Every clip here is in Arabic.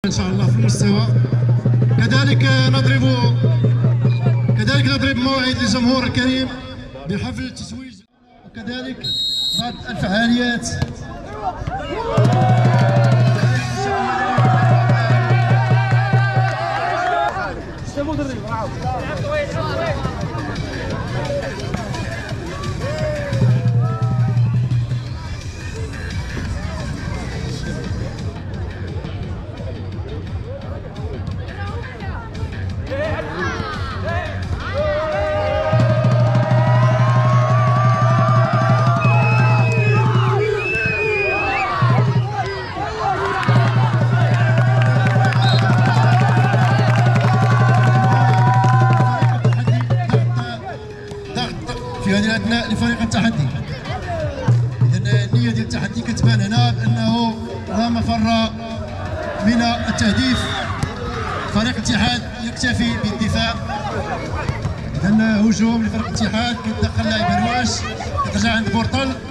ان شاء الله في المستوى. كذلك نضرب موعد للجمهور الكريم بحفل التتويج، وكذلك بعض الفعاليات. في هذه الاثناء لفريق التحدي. اذا النيه ديال التحدي كتبان هنا بانه لا مفر من التهديف. فريق الاتحاد يكتفي بالدفاع. اذا هجوم لفريق الاتحاد، كيتدخل لاعب هرواش، كترجع عند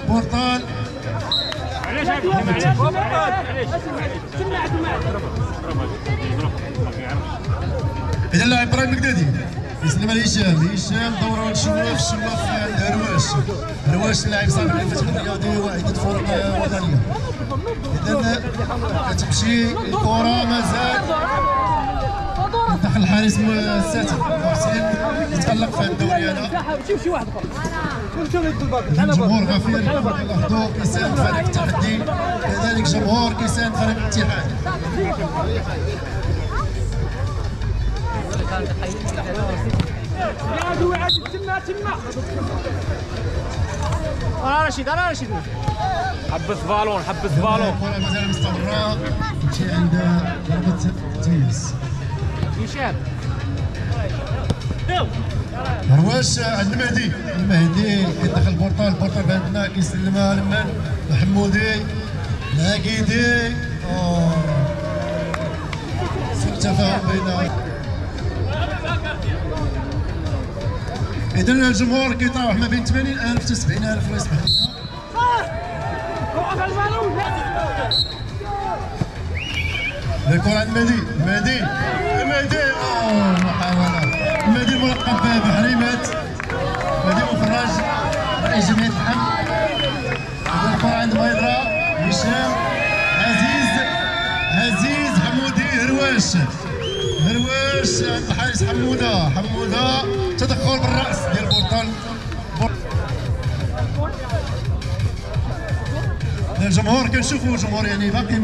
بورطال. اذا اللاعب ابراهيم القدادي يسلم على هشام دوران الشواف عند هرواش اللاعب صاحب الفتح الرياضي وعدة فرق وطنيه. اذا كتمشي الكره مازال داخل الحارس الساتر محسن يتالق في الدوري هذا. الجمهور غفير لاحظوا كيساند فريق التحدي، كذلك جمهور كيساند فريق الاتحاد. رشيد حبس بالون الكرة مازال مستمرة، تمشي عند ضربة تمييز. هرواش عند المهدي كيدخل بورطال عندنا كيسلمها لمن محمودي لاقيدي. سوء تفاهم بين. إذا الجمهور كيتراوح ما بين 80,000 حتى 70,000 الله يسمح لنا. الكرة عند المهدي محاولة المهدي الملقب بحريمات، المهدي مخرج رئيس جمعية الحمل. إذا الكرة عند بيضرة هشام عزيز حمودي هرواش عند الحارس حمودة تدخل بالراس ديال بورطال. الجمهور كنشوفوا الجمهور يعني باقي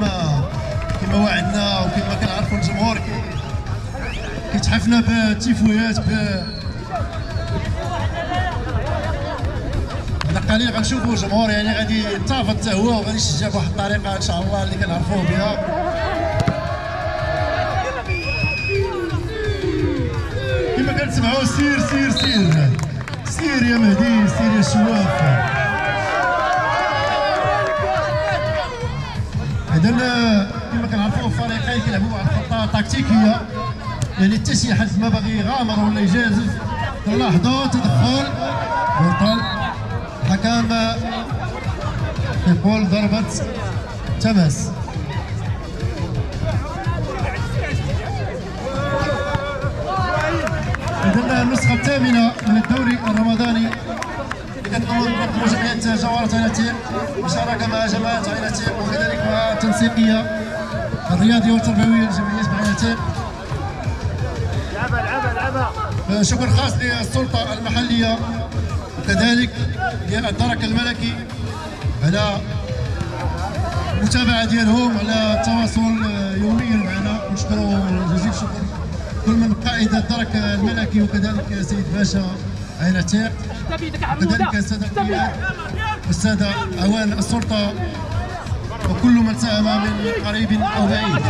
كما وعدنا وكما كنعرفوا الجمهور كيتحفنا بالتيفويات. بعد قليل غنشوفوا الجمهور يعني غادي يتافق حتى هو وغادي يشجع بواحد الطريقه ان شاء الله اللي كنعرفوه بها. كما كنسمعوا سير يا مهدي، سير يا شواف. اذا كما كنعرفوا الفريقين كيلعبوا على خطه تكتيكيه، يعني حتى شي حد ما باغي يغامر ولا يجازف. كنلاحظوا تدخل بورطال، الحكم كيقول ضربه تماس. إذا النسخة الثامنة من الدوري الرمضاني كتنظم جمعية جوهرة عين عتيق بشراكة مع جماعة عين عتيق وكذلك مع التنسيقية الرياضية والتربوية لجمعية عين عتيق. شكر خاص للسلطة المحلية وكذلك للدرك الملكي على المتابعة ديالهم، على التواصل يوميا معنا. نشكروا جزيل الشكر كل من قائد الدرك الملكي وكذلك سيد باشا عين عتيق وكذلك الساده القياد والساده اعوان السلطه وكل من ساهم من قريب او بعيد.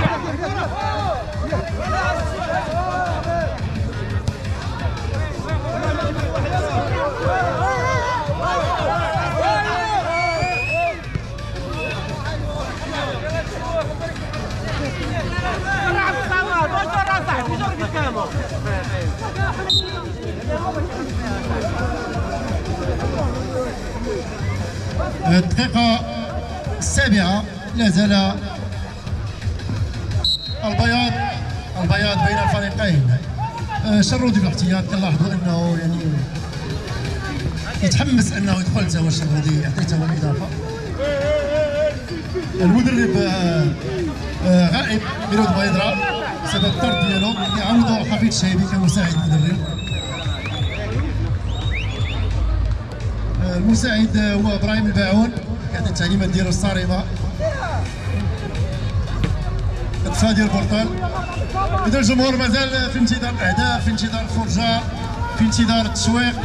الدقيقة السابعة لا زال البياض بين الفريقين. شرودي في الاحتياط كنلاحظوا انه يعني يتحمس انه يدخل تا هو شرودي عطيته هو الاضافه. المدرب غائب ميلود بيضرا بسبب الطرد ديالو، يعوضوا حفيظ الشهيبي كمساعد مدرب. المساعد هو ابراهيم الباعون، كانت التعليمات ديالو الصارمه. الدفاع ديال البورتال. اذا الجمهور مازال في انتظار الاهداف، في انتظار الفرجه، في انتظار التشويق.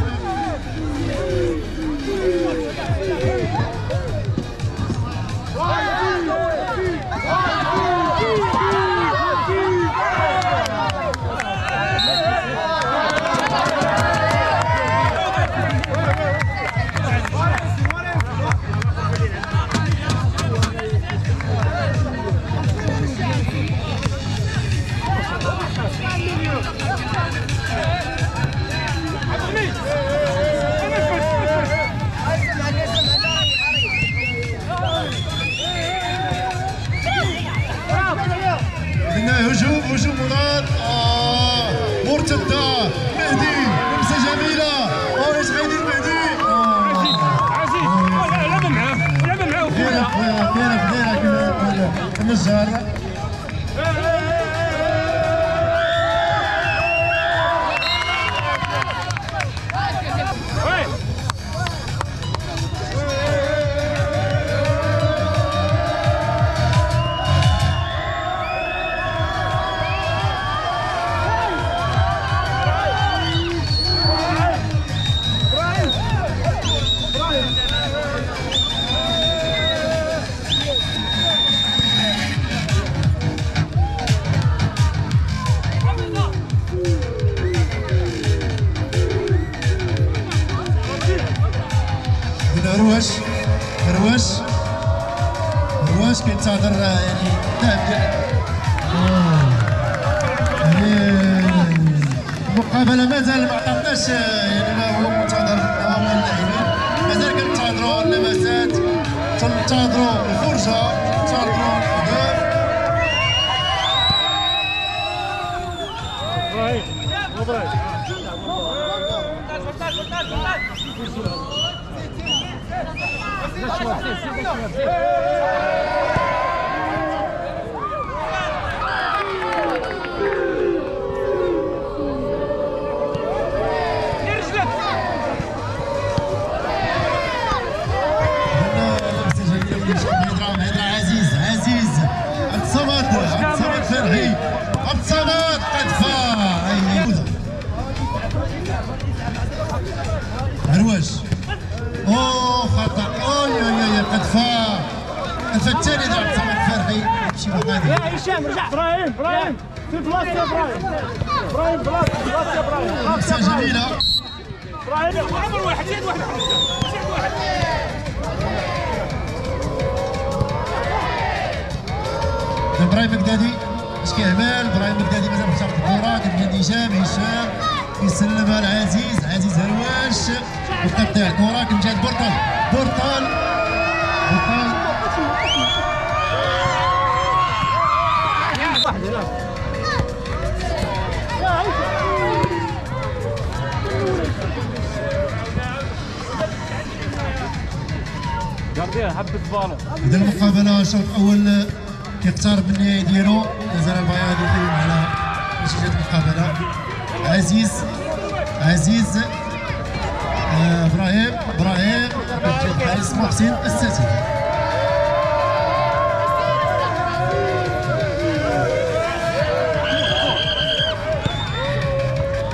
هجوم مضاد. مرتده مهدي، لمسه جميله. ايش غيدير مهدي؟ عزيز لعب معاه غير النجار. رواش كينتظر يعني الذهاب يعني المقابله مازال ما عطاتناش يعني ما هو منتظر من اللاعبين. مازال كنتظروا اللمسات، تنتظروا الفرجه، تنتظروا الاهداف. عزيز عبد الصمد فرحي، عبد الصمد قدفه عرواش. خطا. قدفه الثاني ديال عبد الصمد فرحي. شي واحد يا هشام رجع. ابراهيم في بلاصه يا ابراهيم بلاصه يا ابراهيم. لمسه جميله. ابراهيم عمر واحد زيد واحد. ابراهيم مقدادي اش كيعمل؟ ابراهيم مقدادي مازال محتفظ بالكره، كتجي هشام كيسلمها لعزيز هرواش، وكتضيع الكره كتمشي عند بورطال. إذا المقابلة الشوط الأول كيقترب من النهاية ديالو، مازال البياض يحيم على نتيجة المقابلة. عزيز إبراهيم الحارس محسن الساتي.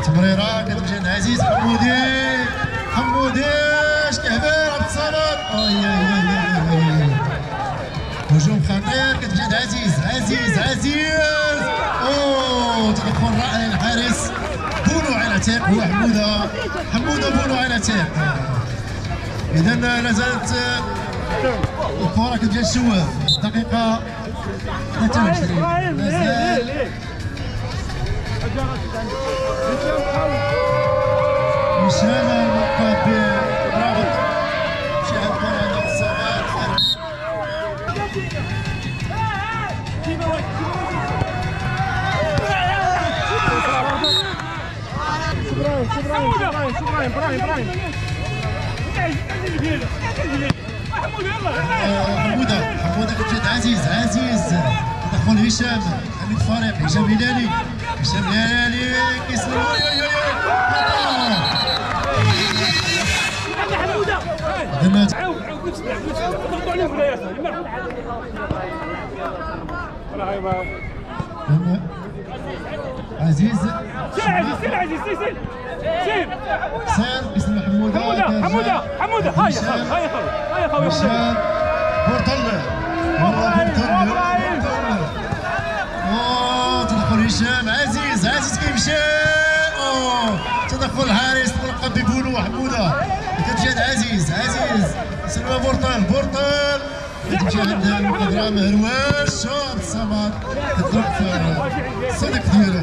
تمريرة كتمشي عند عزيز. حمودي اش كيعمل عبد الصمد. هجوم خطير كتمشي عند عزيز. تدخل رائع للحارس بونو على عتيق. هو حموده بونو على عتيق. اذا لا زالت الكره كتجي الشواف. دقيقه 23 مازال هشام المقابل رابط شاهد كره عند الصمد. حموده ابراهيم حموده كتجد عزيز تدخل هشام حميد فارق هشام هلالي كيسلم عزيز سير عزيز سير اسم حموده هيا خوي هشام بورتل تدخل هشام عزيز كيمشي تدخل الحارس ملقب ببولو حموده كتجي عزيز سلوى بورتال كتمشي عند المقدرة مهرواش شوط الصمد كتضرب في الصدق ديالو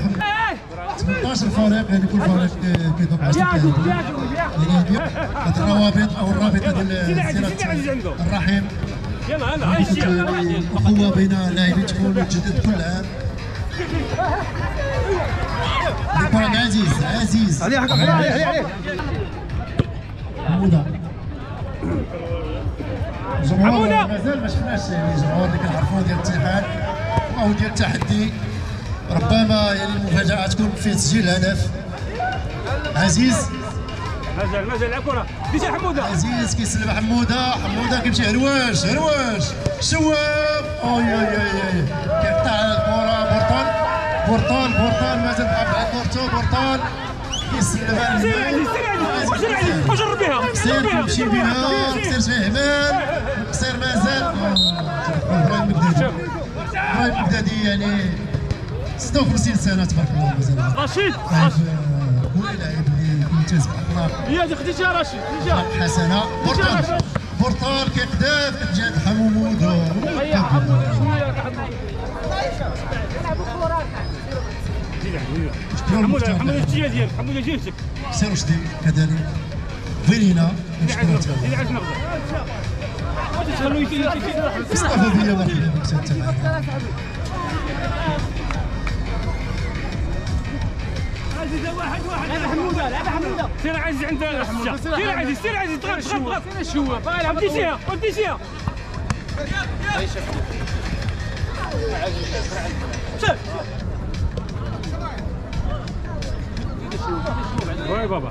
18 فريق يعني كل فريق كيضرب 10 يعني هاد الروابط او الرابطه ديال سيرة الرحيم الأخوة بين اللاعبين تكون تجدد كل عام. الكرة عزيز عليه حموده الجمهور مازال ما شفناش يعني الجمهور اللي كنعرفوه ديال الاتحاد او ديال التحدي ربما يعني المفاجأة تكون في تسجيل هدف. عزيز مازال لعب كرة ديجا حموده عزيز كيسلم حموده كيمشي هرواش شواف كيقطع الكرة بورتال مازال بقى مع كورتو بورتال كيسلم سير عزيز وجرب بها كيمشي بها كسر فيه همام قصير مازال ابراهيم بغدادي يعني 56 سنة تبارك الله مازال رشيد هو لاعب اللي ممتاز باخلاق هي خديتها رشيد حسنه بورتال كيقذف كتجي حموده حموده الجهه ديالك حموده جهتك سير رشدي كذلك فينينا استفادية مرحبا بك سيدي حموده سير عزيز عند سير عزيز تغلط الشواب وديتيها وي بابا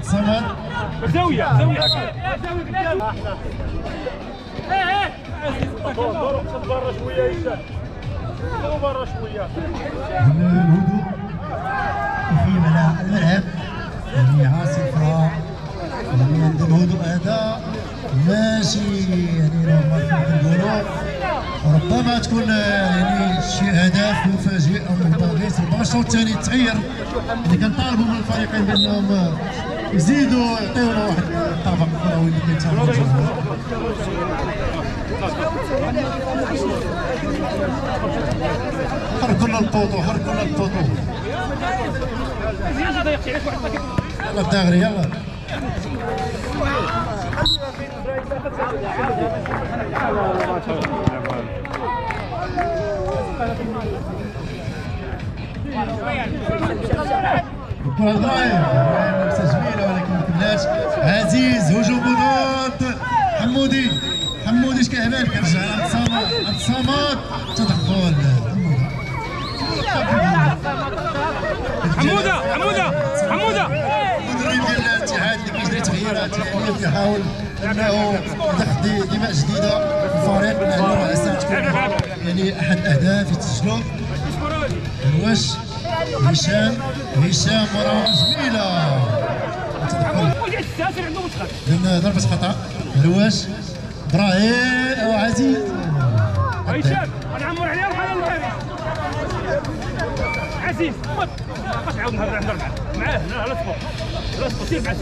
صمد زاوية برا شوية هشام برا شوية الهدوء في الملعب يعني عاصفة يعني عند الهدوء هذا ماشي يعني نورمال كنقولوا ربما تكون يعني شي هدف مفاجئ او مغتابط ربما الشوط الثاني تغير اللي كنطالبوا من الفريقين بانهم يزيدوا يعطيونا واحد الطابق كروي اللي كيتابعوا الجمهور. حركوا لنا البوطو يلا الداغري يلا الكرة ابراهيم لمسة جميلة ولكن ما كملاش. عزيز هجوم مضاد حمودي اش كيعمل كيرجع على الصمد تدخل حموده المدرب ديال الاتحاد اللي كيجري تغييرات يعني كيحاول انه يدخل دماء جديده في الفريق لانه عسى تكون يعني احد الاهداف يتسجلوا. واش هشام مراوغه جميله لان ضربه خطا. هرواش ابراهيم وعزيز هشام نعمر عليه روح عزيز ما تعاود نهضر معاه لا اصبر سير معاه سير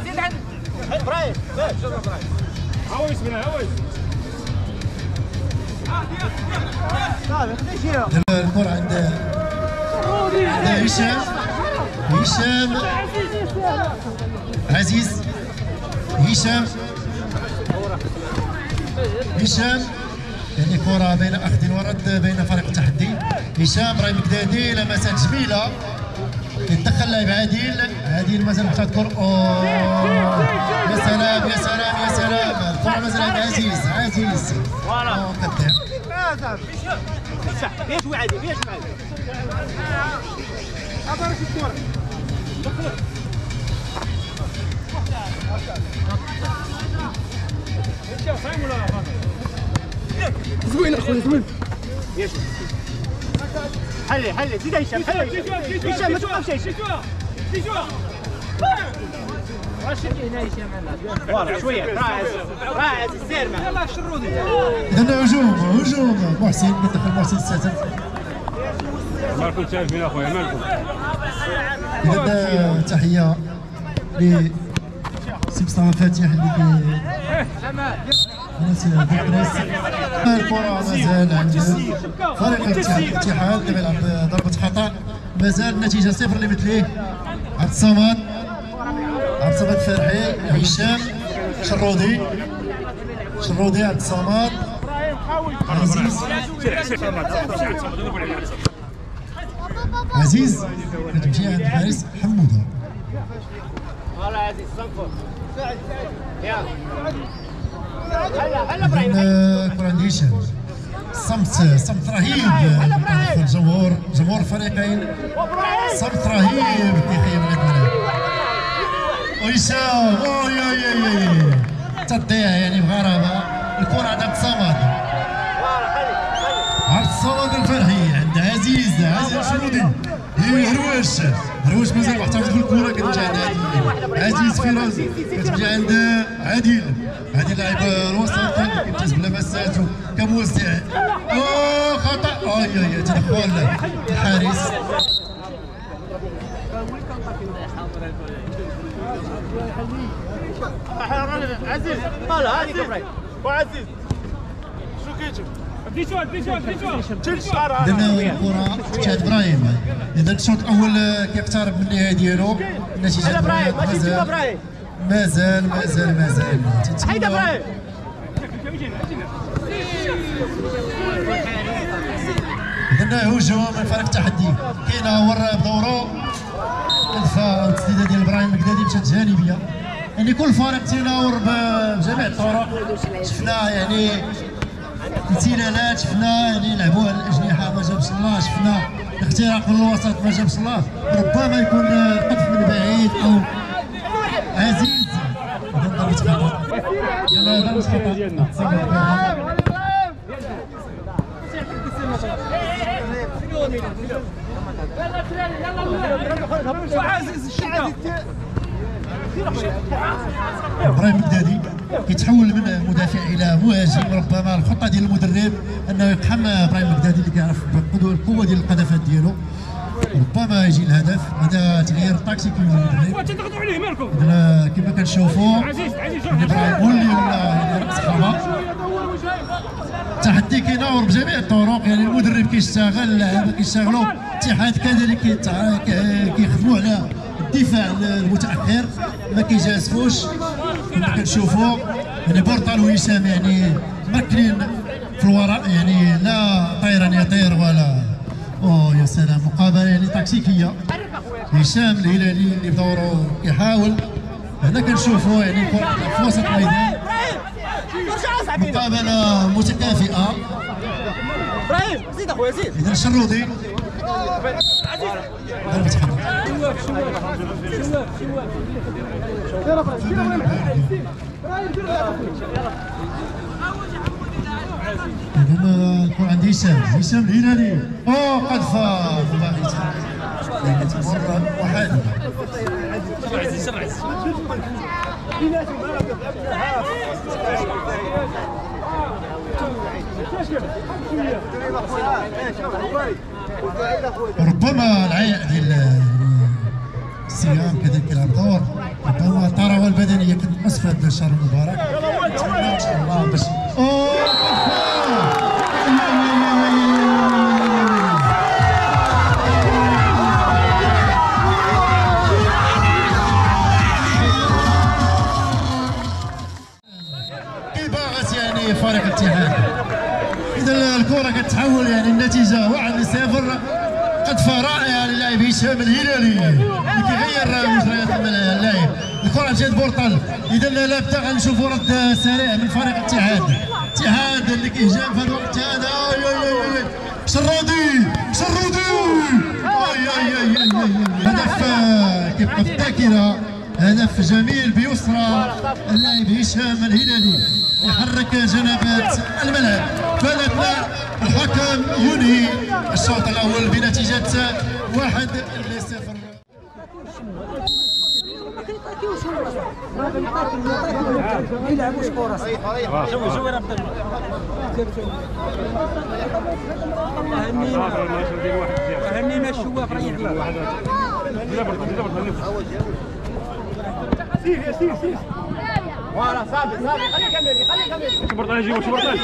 زيد عند ابراهيم هاويس الكرة عند هشام عزيز هشام يعني كرة بين أخذ ورد بين فريق التحدي. هشام راهي مكدادي لمسات جميلة يتدخل لاعب عادل مازال محتاج كرة. يا سلام يا سلام يا سلام الكرة مازال عند عزيز كذاب بيشوي عادي أبارك الكرة زوين اخويا زوين حلي زيد هشام ما توقفش هشام رشد هنا هشام عندنا شويه راعي السير يلا شرودي إذا هجوم محسن يدخل محسن الساتر مالكم شايفين اخويا مالكم. إذا تحية ل سي فاتح اللي الكرة مازال عند فريق الاتحاد اللي يلعب ضربة خطأ. مازال النتيجة 0 لمثليه. عبد الصمد فرحي هشام شرودي عبد الصمد عزيز كتمشي عند الحارس حمودة. والله عزيز صنفر كرة عند هشام صمت رهيب من جمهور الفريقين. صمت رهيب كيخيم على الملعب. وهشام تضيع يعني بغرابة. الكرة عند عبد الصمد الفرحي عند عزيز شرودي. هروش مازال محتفظ بالكرة كتمشي عند عزيز فراس كتمشي عند عادل لاعب الوسط كيمتاز بلمسات كموسع. خطأ تدخل الحارس. عزيز طالع هذيك ابراهيم وعزيز شو كيجي بديشوا درنا الكرة تشاد ابراهيم. اذا الشوط الاول كيقترب من النهاية ديالو. النتيجة مازال حيد ابراهيم. إذا هجوم من فريق التحدي كيناور بدورو. الدفاع والتسديده ديال ابراهيم المكدادي مشات جانبيه. يعني كل فريق تيناور بجميع الطرق. شفنا يعني امتنانات، شفنا يعني لعبوا على الاجنحه ما جابش الله، شفنا اختراق من الوسط ما جابش الله. ربما يكون قذف من بعيد او عزيز. ضربة خطأ. ضربة خطأ. ابراهيم المكدادي كيتحول من مدافع الى مهاجم. ربما الخطه ديال المدرب انه يقحم ابراهيم المكدادي اللي كيعرف القوه ديال القذفات ديالو. ربما يجي الهدف. هذا تغيير تكتيكي من المدرب. تضغطوا عليه مالكم كما كنشوفوا ابراهيم ولي ولا راس حربه. التحدي كيناور بجميع الطرق. يعني المدرب كيشتغل، اللاعب كيشتغلوا، الاتحاد كذلك كيخدموا على الدفاع المتاخر ما كيجازفوش. كما كنشوفوا يعني بورطال وهشام يعني مركلين في الوراء. يعني لا طيران يطير ولا يا سلام. مقابله يعني تكتيكيه. هشام الهلالي اللي بدوره كيحاول. هنا كنشوفوا يعني في وسط الميدان مقابله متكافئه. ابراهيم زيد اخويا زيد. اذا الشرودي ضربة حرة. إذا الكرة عند هشام الهلالي. قذف باغية يعني تمر وحادة. ربما العياء ديال الصيام كذلك يلعب دور. ربما الطراوه البدنيه كتنقص في هذا الشهر المبارك. نتمنى ان شاء الله باش لفريق الاتحاد. اذا الكره كتحول يعني النتيجه 1-0. قدفه رائعه للاعب هشام الهلالي اللي كيغير مجريات اللعب. الكره مشات بورطال. اذا لابد غنشوفوا رد سريع من فريق الاتحاد. الاتحاد اللي كيهجم في الوقت هذا. شرودي هدف كيبقى في الذاكره. هدف جميل بيسرى اللاعب هشام الهلالي يحرك جنبات الملعب. فلتنا الحكم ينهي الشوط الاول بنتيجه 1-0. يلعبوش كره هنينا الشواف راه يلعب سير فوالا صافي خليه يكمل شو برطاني جيبو شو برطاني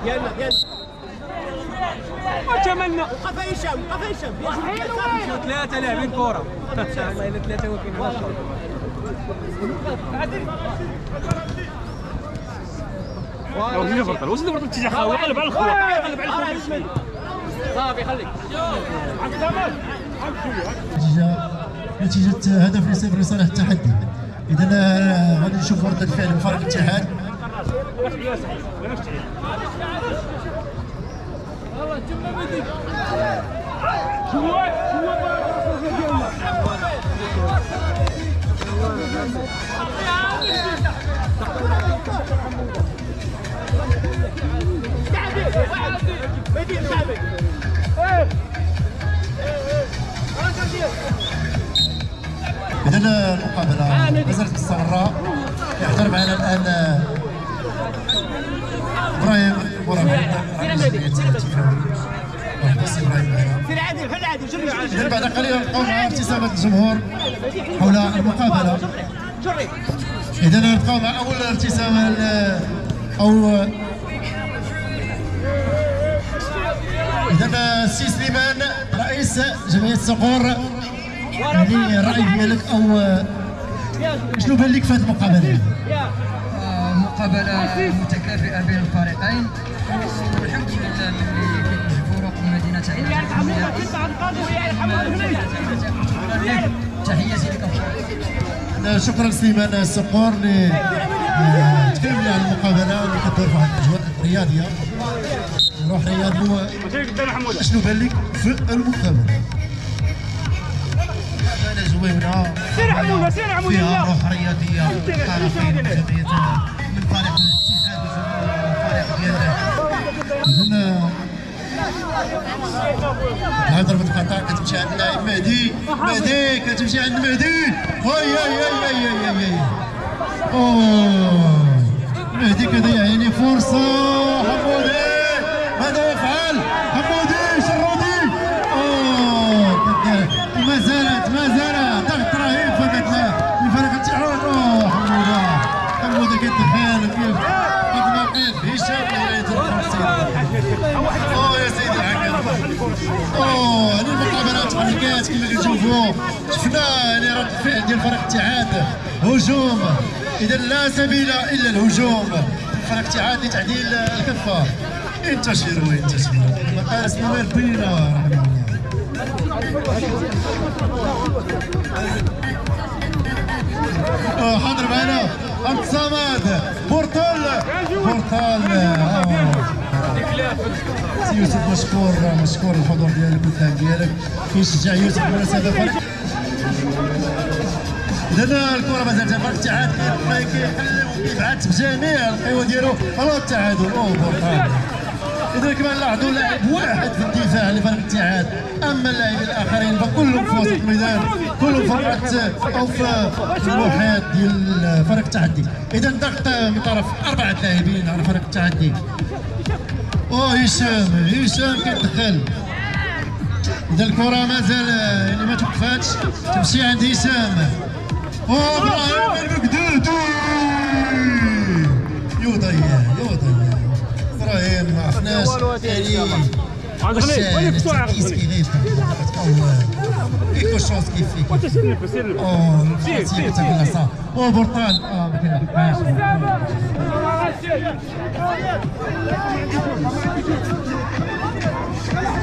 يلا ما تمنى وقف هشام ثلاثه لاعبين كره الله الا ثلاثه واقفين وين برطل وصل برطل تيجي خاوي قلب على الخوا صافي خليك نتيجة هدف ل0 لصالح التحدي. إذا غادي نشوف ردة الفعل من فريق الاتحاد. إذا المقابلة مازالت مستمرة. يحضر معنا الآن إبراهيم إذا بعد قليل نلقاو مع ابتسامة الجمهور حول المقابلة. إذا نلقاو مع أول ابتسامة إذا السي سليمان رئيس جمعية الصقور، يعني الرأي ديالك أو شنو بان لك في هذه المقابلة؟ مقابلة متكافئة بين الفريقين، والحمد لله ملي كيوجدوا فروق المدينة تحياتي لك. شكرا سليمان الصقور اللي تكلم لي على المقابلة اللي كدور في واحد الأجواء رياضية، روح رياضي. شنو بان لك في المقابلة؟ زوينة فيها روح رياضية طرفين جمعية من فريق الاتحاد والفريق ديالنا. إذن ضربة القطع كتمشي عند اللاعب مهدي كتمشي عند مهدي. اوه مهدي كيضيع يعني فرصة. حمودي ماذا يفعل؟ حمودي شرودي. ما زالت ضغط رهيب فقط من فريق الاتحاد. حمودي كيتدخل كيف قد ما قيل هشام الهلالي يا سيدي الحكم. هذه المقابلات تحركات كما كتشوفوا. شفنا يعني رد الفعل ديال فريق الاتحاد، هجوم. اذا لا سبيل الا الهجوم. فريق الاتحاد لتعديل الكفه. انتشروا مقال سليمان بينا رحمه الله. حاضر معنا عبد الصمد بورطال. سي يوسف مشكور الحضور ديالك والدعم ديالك كيشجع يوسف بالمناسبة فريق. إذا الكرة مازالت فريق الاتحاد كيحل وكيبعث بجميع القوى ديالو على التعادل. بورطال. إذا كما نلاحظوا لاعب واحد في الدفاع لفريق الاتحاد، أما اللاعبين الآخرين فكلهم في وسط الميدان، كلهم فقط أو في المحيط ديال فريق التحدي. إذا ضغط من طرف 4 لاعبين على فريق التحدي. هشام كيدخل. إذا الكرة مازال يعني ما توقفاتش، تمشي عند هشام. إبراهيم المقدود يضيع إبراهيم ما عرفناش يعني واش التركيز كيغيب. كيكو شونس كيف فيك وانت سير نفس سير نفس سير سير تاكل صح برتقال ما كنلحقهاش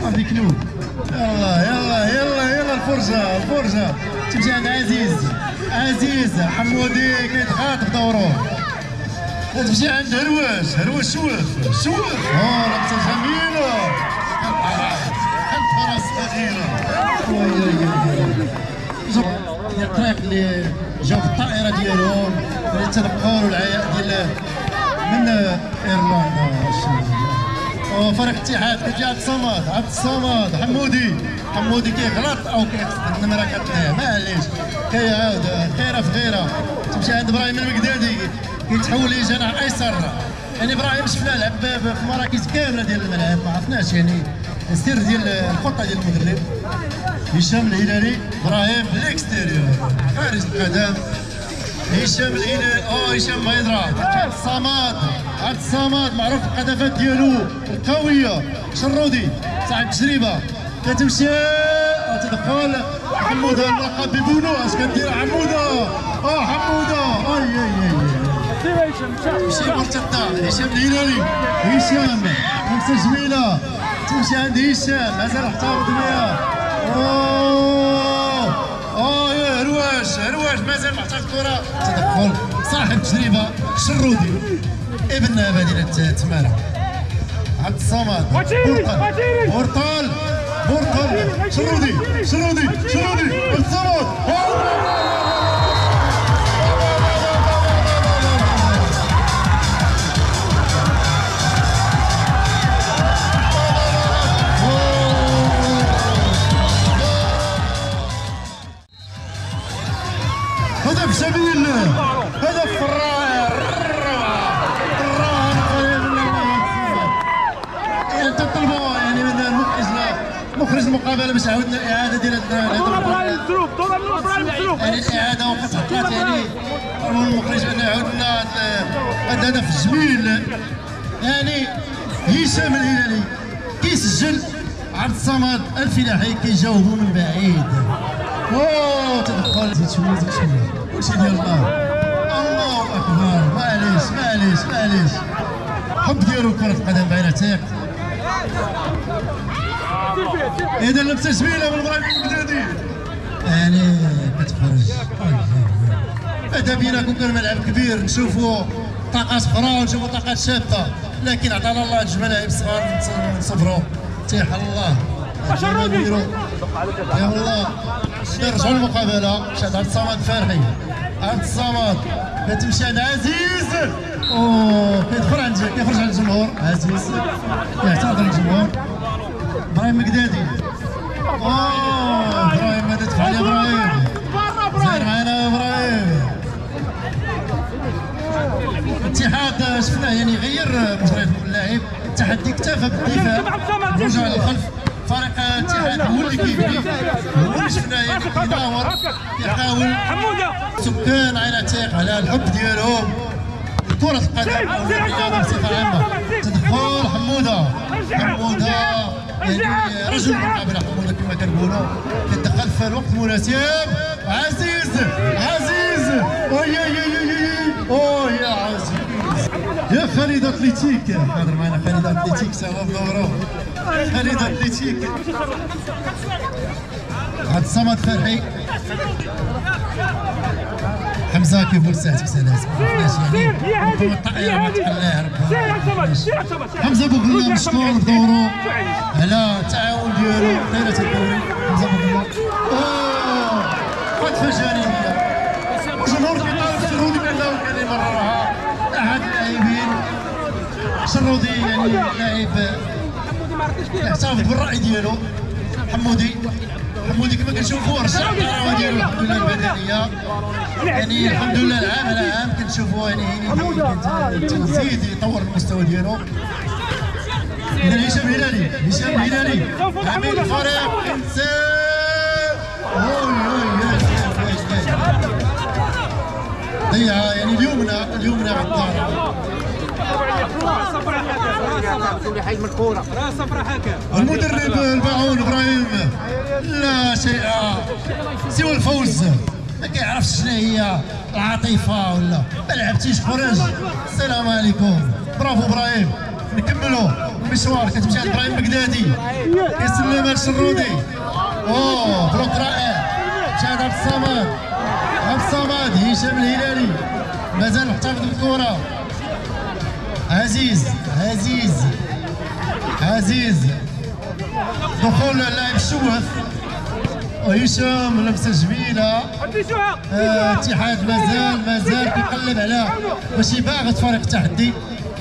هذيك نوب يلا الفرجه تمشي عند عزيز حمودي كيتخاطب دورو تمشي عند هروش شوف لابسه جميله الفرس صغيره الطريق اللي جاو في الطائره ديالهم اللي تلقاو العياء ديال من ايرلندا الشماليه فريق الاتحاد كتجي عبد الصمد حمودي كيغلط او كيقصد النمره كتضيع معليش كيعاود خيره في غيره تمشي عند ابراهيم المقدادي كيتحول لجناح ايسر يعني ابراهيم شفناه لعب في مراكز كامله ديال الملعب ما عرفناش يعني السر ديال الخطه ديال المدرب هشام الهلالي ابراهيم بالاكستيريور خارج القدم هشام الهلالي هشام بيضرة عبد الصمد معروف بالقذافات ديالو القويه شرودي صاحب التجربه كتمشي تدخل حموده الملقب ببونو اش كدير حموده حموده ماشي مرتده هشام الهلالي لمسه جميله تمشي عند هشام مازال احتفظ بها هرواش مازال محتاج الكره تدخل صاحب تجربه شرودي ابن مدينه تماره عبد الصمد بورطال شرودي عبد الصمد هدف جميل هدف رائع تطلبوا يعني من مخرج المقابله باش عاودنا الاعاده ديال يعني الاعاده وقت حقات يعني طلبوا من المخرج انه يعاود لنا هذا الهدف الجميل يعني هشام الهلالي كيسجل عبد الصمد الفلاحي كيجاوبوا من بعيد تدخل زيد شويه وشي ديال الله اكبر معليش حب ديالو كرة القدم باينه تيق اذا لمسه جميله من ابراهيم المقدادي يعني كتخرج هذا بينا كون كان ملعب كبير نشوفوا طاقات اخرى ونشوفوا طاقات شابه لكن عطانا الله جوج ملاعب صغار نصبروا تيح الله يا الله نرجعوا للمقابله شاد عبد الصمد فرحي عبد الصمد كتمشي عند عزيز كيخرج عند الجمهور عزيز كيعترض الجمهور ابراهيم مقدادي ابراهيم ماذا تفعل يا ابراهيم زير معنا ابراهيم الاتحاد شفناه يعني غير مجريات اللاعب التحدي اكتفى بالدفاع رجع للخلف فريق الاتحاد هو اللي كيبني هو اللي شفناه يعني كيداور يحاول سكان عين عتيق على الحب ديالهم كرة القدم او الرياضه بصفه عامه تدخل حموده يعني رجل المقابله حموده كما كنقولوا كيدخل في الوقت المناسب عزيز يا عزيز يا خالد اتليتيك حاضر معنا خالد اتليتيك سوا بدورو خالد اتليتيك عبد الصمد فرحي حمزه كيف ساعتك سلام يعني الطائره ما تحلاها ربها حمزه بوغلا مشكور بدورو على التعاون ديالو طيله الدوري حمزه بوغلا خطفه جانبيه الجمهور كيطالب شرودي بانه كان يمررها احد اللاعبين شرودي يعني لاعب يحتفظ بالراي ديالو حمودي كما كنشوفوا رجع الطراوه ديالو الحمد لله البدنيه يعني الحمد لله العام على عام كنشوفوا يعني تزيد يطور المستوى ديالو اذا هشام الهلالي عميد الفريق انسان ضيعها يعني اليومنا غدار المدرب الباعون ابراهيم لا الفوز ما كيعرفش شنو هي العاطفه ولا ما لعبتيش خرج. السلام عليكم. برافو ابراهيم. نكملوا المشوار. كتمشي عند ابراهيم بغدادي كيسلم الشرودي. بلوك رائع. مشى عند عبد الصمد. عبد الصمد هشام الهلالي مازال محتفظ بالكره. عزيز دخول اللاعب الشوف وهشام لمسه جميله. الاتحاد مازال كيقلب على باش يباغت فريق التحدي.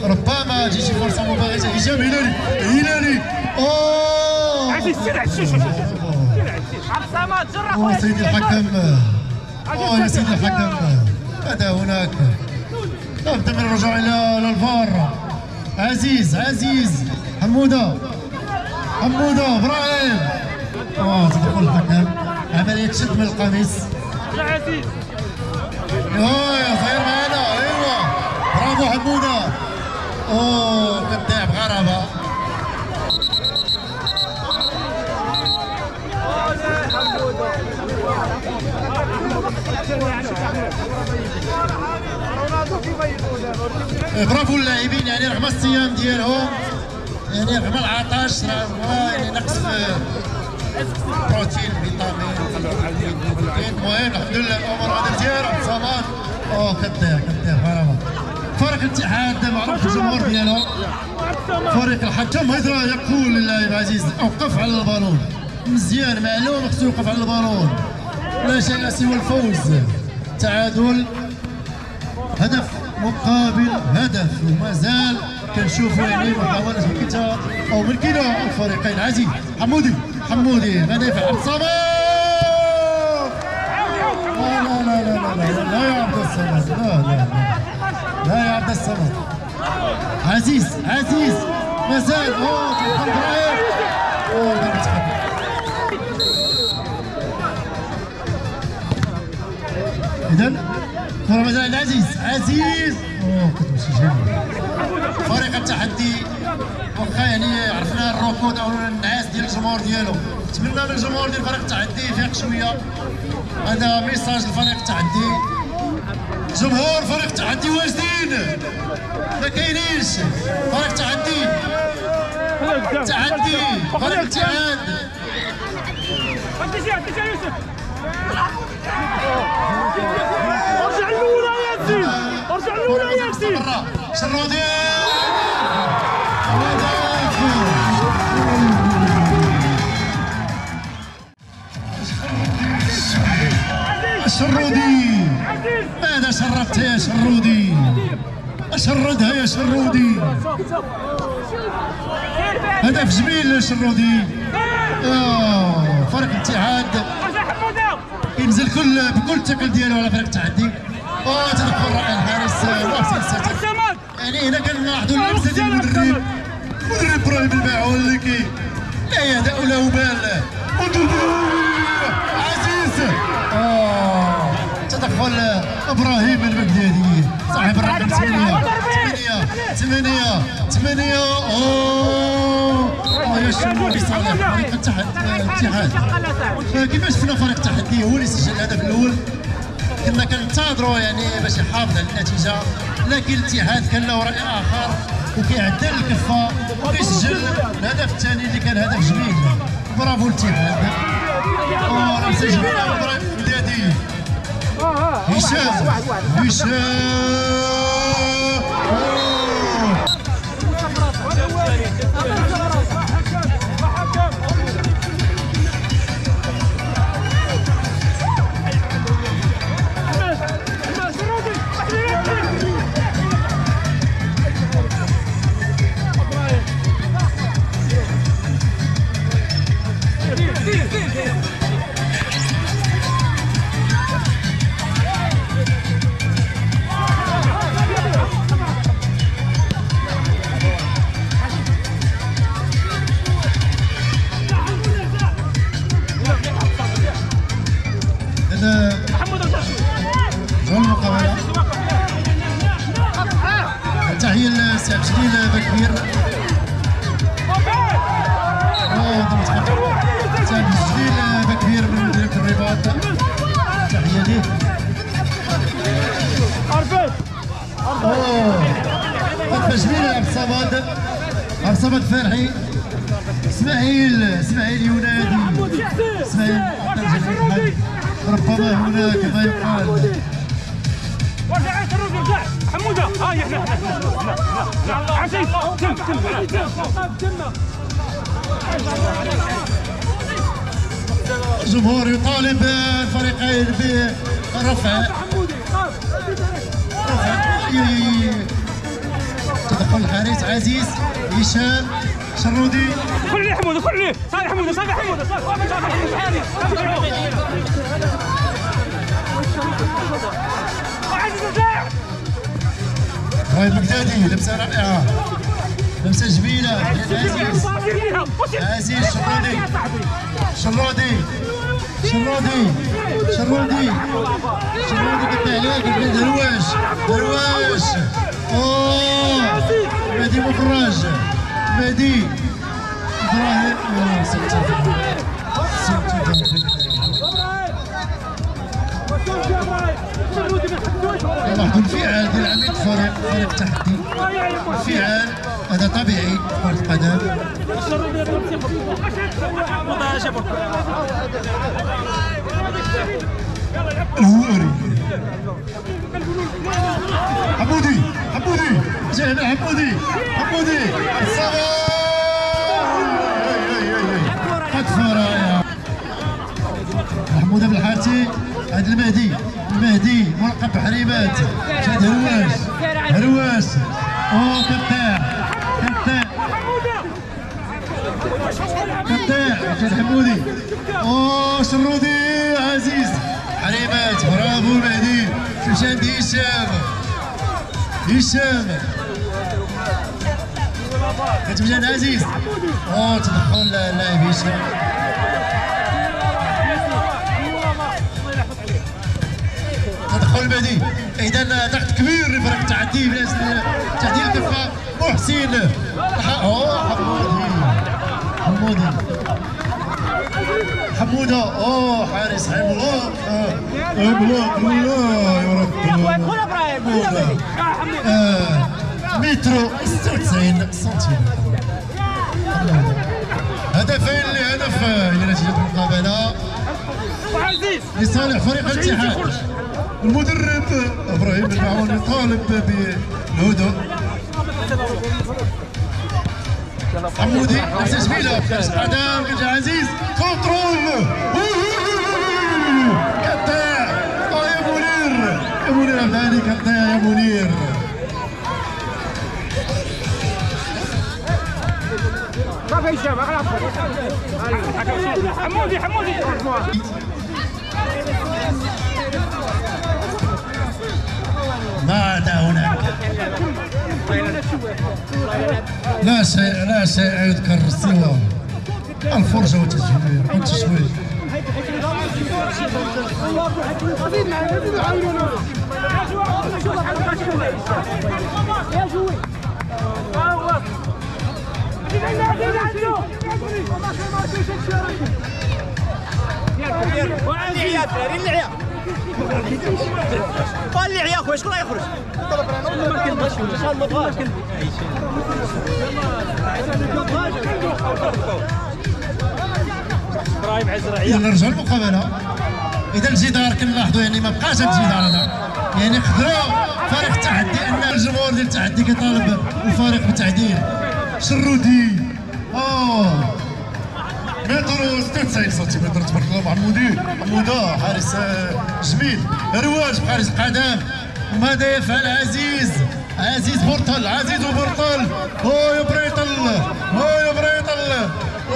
ربما تجي شي فرصه مباغته. هشام هلالي سيدي الحكم. يا سيدي الحكم هذا هناك لابد من الرجوع الى الفار. عزيز حموده ابراهيم. تدخل الحكم. عمليه شد من القميص. عزيز يا صغير معنا. ايوا برافو حموده. كتلعب غرابه. برافو اللاعبين يعني رغم الصيام ديالهم يعني رغم العطش يعني نقص في بروتين فيتامين. المهم الحمد لله الامور هذا مزيان. صمد كتطير غرابه. فريق الاتحاد معروف الجمهور ديالو. فريق الحكم هيدرا يقول للاعب عزيز اوقف على البالون. مزيان معلوم خصو يوقف على البالون. لا شيء سوى الفوز. تعادل هدف مقابل هدف ومازال كنشوفوا يعني محاولة من كلا الفريقين. عزيز حمودي غادي عبد الصمد. لا يا عبد الصمد. لا يا عبد الصمد. عزيز مازال إذا كرة مازال عند عزيز. كتمشي جميل. فريق التحدي واخا يعني عرفنا الركود او النعاس ديال الجمهور ديالو. نتمنى من الجمهور ديال فريق التحدي يفيق شويه. هذا ميساج لفريق التحدي. جمهور فريق التحدي واجدين ما كاينينش. فريق التحدي فريق الاتحاد. ارجع الاولى يا ياسين. شرودي ماذا شردتها يا شرودي؟ شردها يا شرودي. هدف جميل يا شرودي. فريق الاتحاد ينزل بكل الثقل ديالو على فريق التحدي. تدخل رائع الحارس محسن الساتر. يعني هنا كنلاحظوا اللمسه ديال المدرب ابراهيم الماعون اللي لا يهدأ له بال. عزيز تدخل ابراهيم البغدادي صاحب الرقم 8 يا شنو بصالح فريق الاتحاد. كيفاش شفنا فريق التحدي هو اللي سجل الهدف الاول. كنا كننتظروا يعني باش يحافظ على النتيجه لكن الاتحاد كان له راي اخر وكيعدل الكفه وكيسجل الهدف الثاني اللي كان هدف جميل. برافو الاتحاد. لمسه جميله من ابراهيم البغدادي. هشام تحية لسي عبد الجليل بكبير. سي عبد الجليل بكبير من مدينة الرباط. جميل عبد الصمد، عبد الصمد فرحي، اسماعيل ينادي، اسماعيل ربما هناك ما يقال. ورجع عيش الرجل رجع حموده هاي احنا عزيز تم الجمهور يطالب الفريقين برفع تدخل الحارس عزيز هشام شرودي. دخل لي حموده دخل لي صالح حموده صالح حموده رايد بغدادي لبسه رائعه، لبسه جميله. عزيز شرودي قطع عليك درويش مهدي مفرج ابراهيم لاحظوا الانفعال ديال عميد فريق التحدي، انفعال هذا طبيعي في كرة القدم. الهواري حمودي جاي حمودي قد رائعة. محمود بالحاتي عند المهدي ملقب بحريمات شاد هرواش كبتاع شاد حمودي شرودي عزيز حريمات. برافو المهدي تمشي عند هشام كتمشي عند عزيز. تدخل اللاعب هشام. تدخل المهدي. اذا ضغط كبير لفريق التعدي بلاش تعديل الدفاع. محسن حموده حارس عملاق مترو 96 سنتيمتر. هدفين لهدف لنتيجة المقابلة لصالح فريق الاتحاد. المدرب ابراهيم بن معون يطالب بالهدوء. حمودي لبسه جميله خارج قدم كتجي عزيز كونترول كتاع يا منير عبدالي كتاع يا منير. صافي هشام حمودي ما عاد هناك لا شيء يذكر سوى الفرجة والتشويق طلع يا اخوي شكون يخرج؟ إذا نرجعوا للمقابلة. إذا الجدار كنلاحظوا يعني ما بقاش الجدار هذا، يعني خذوا فريق التحدي أن الجمهور ديال التحدي كيطالب الفريق بالتعديل. شرودي متر 96 سنتيمتر تبارك الله. محموده حارس جميل. هرواش حارس قدم. ماذا يفعل عزيز بورطل يا بريطل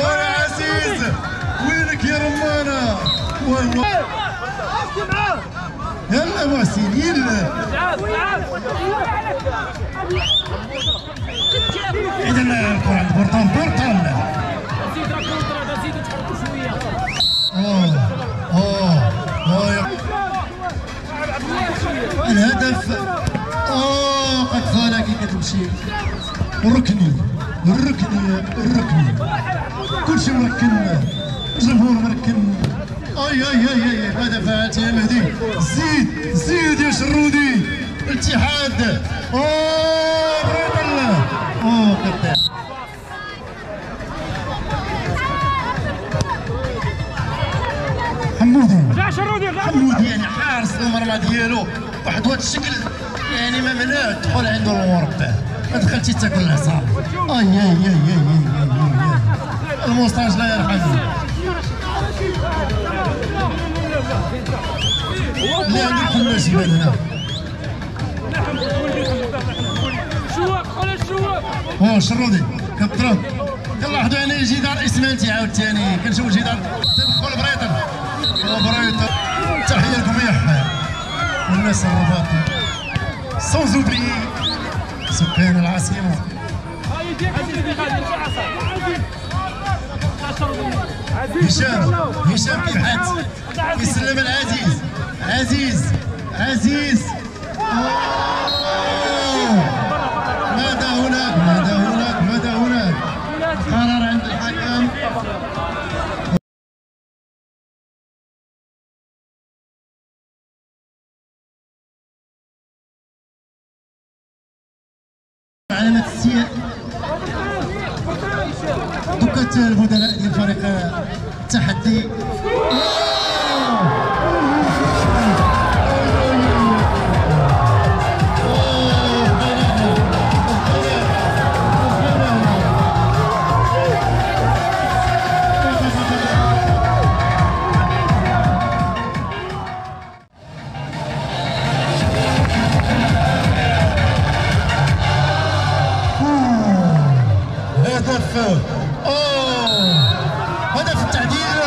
يا عزيز وينك يا رمانه يلا محسن يلا. اذا الكره عند بورطل الهدف قد خالك كتمشي الركني كل شيء مركن، الجمهور مركن. اي ماذا فعلت يا مهدي؟ زيد يا شرودي. الاتحاد بريطل اوه كتاب حمودي يعني حارس المرمى ديالو واحد هذا الشكل يعني ما مناه تدخل عنده المربع ما دخلتي تاكل العصا اي اي اي اي اي الموستاج لا يرحم اللي عنده الحماس يبان هنا هو شرودي كضرب كنلاحظوا يعني الجدار اسمنتي عاوتاني كنشوف الجدار تدخل بريطر بريطر تحيه لكم يا حال والناس الرباطي سون اوبلي سكان العاصمه هشام كيبحث يسلم العزيز عزيز ماذا هناك قرار عند الحكم علامة السير دكت البدلاء ديال فريق التحدي هدف التعديل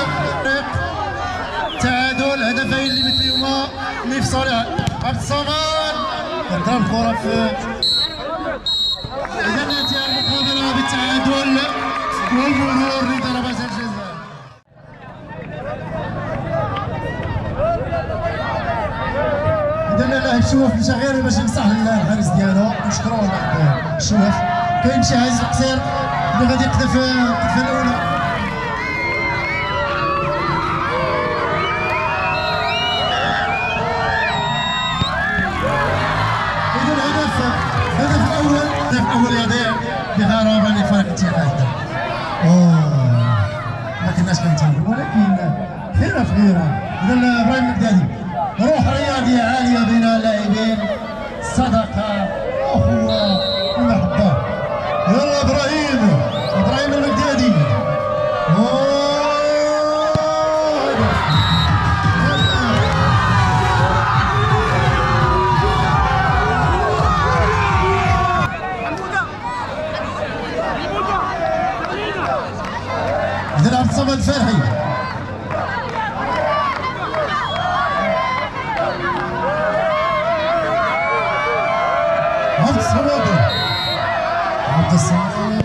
تعادل هدفين اللي مثلهما اللي في صالح عبد الصمد ضرب الكره في اذا انتهى المقابله بالتعادل والمرور لضربات الجزاء اذا اللاعب شوف مشى غير باش ينصح الحارس ديالو نشكروا واحد شوف كاين شي عايز قصير اللي غادي يقذف القذفه الاولى اذا الهدف الاول يضيع بهربا لفريق الاتحاد ما كناش كنتعلموا ولكن خيره في خيره اذا ابراهيم المقدادي روح رياضيه عاليه بين اللاعبين صداقه اخوه ومحبه يلا ابراهيم المقدادي اذا عبد الصمد الفرحي عبد الصمد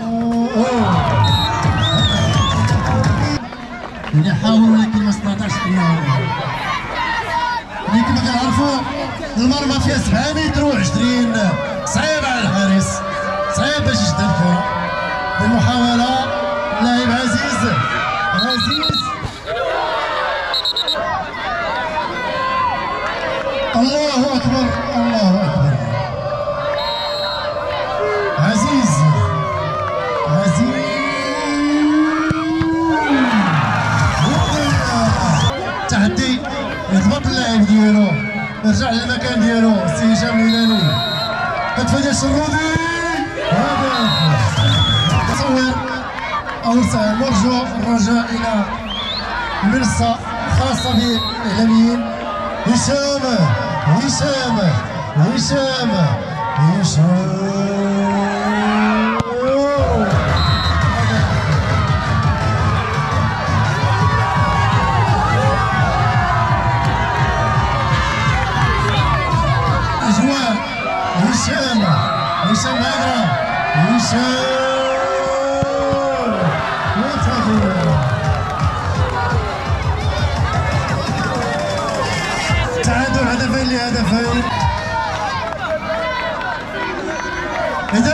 اللي حاول ولكن ما استطاعش اللي كما كنعرفوا المرمى فيها 7 متر و20 صعيب على الحارس صعيب باش يشد الكره بالمحاوله اللاعب عزيز الله اكبر عزيز تحدي يضبط اللاعب ديالو يرجع للمكان ديالو السي هشام الهلالي كتفادى الشرودي هدف تصور اوسع مرجو الرجاء الى المنصه الخاصه بالاعلاميين هشام هشام تعادل هدفين لهدفين. إذا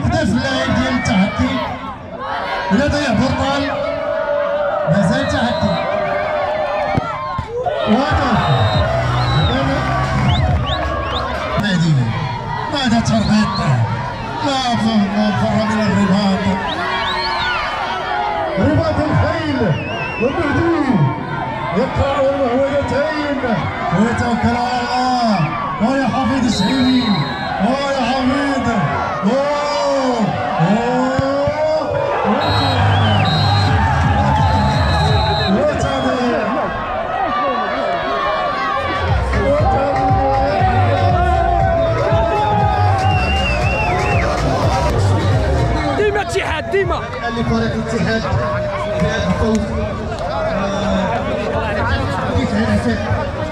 اهداف اللاعب ديال التحدي ولا ضيع بورطال مازال تحدي وهدف مهدي ماذا تربيط لا فر من الرباط رباط الخيل ومهدي يقرأ المهودتين ويتوكل على الله ويا حفيظ السعيدي ويا حفيظ ديما اتحاد ديما لفريق الاتحاد بهذا الفوز حديث عن عفاف